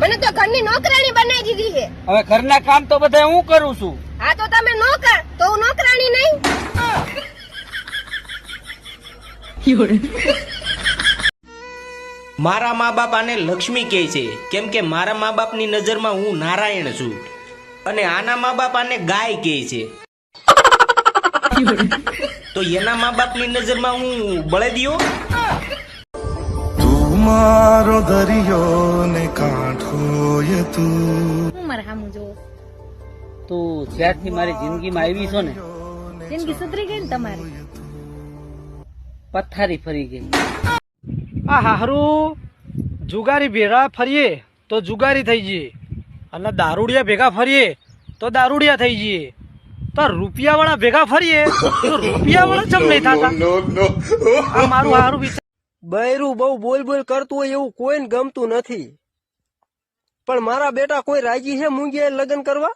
મને તો ઘરની નોકરાણી બનાવી દીધી છે. હવે ઘરના કામ તો બધા હું કરું છું. હા તો તમે નોકર તો હું નોકરાણી નહીં. મારા મા બાપ આને લક્ષ્મી કહે છે, કેમ કે મારા મા બાપની નજરમાં હું નારાયણ છું, અને આના મા બાપ આને ગાય કહે છે. તો એના મા બાપની નજરમાં હું બળદિયો. તું મારો દરિયો ને કાંઠો એ તું. હું મારા હામું જોવો. તું જ્યારથી મારી જિંદગીમાં આવી છો ને, જિંદગી સુધરી ગઈ ને તમારી. પથારી ફરી ગઈ. આ હારું જુગારી ભેગા ફરીએ તો જુગારી થઈ જઈએ, અને દારૂડિયા ભેગા ફરીએ તો દારૂડિયા થઈ જઈએ, તો રૂપિયા વાળા ભેગા ફરીએ તો રૂપિયા વાળા ચમ નહીં થતા. આ મારું હારું વિચાર. બૈરું બહુ બોલ બોલ કરતું હોય એવું કોઈને ગમતું નથી, પણ મારા બેટા કોઈ રાજી છે મૂંગીએ લગ્ન કરવા?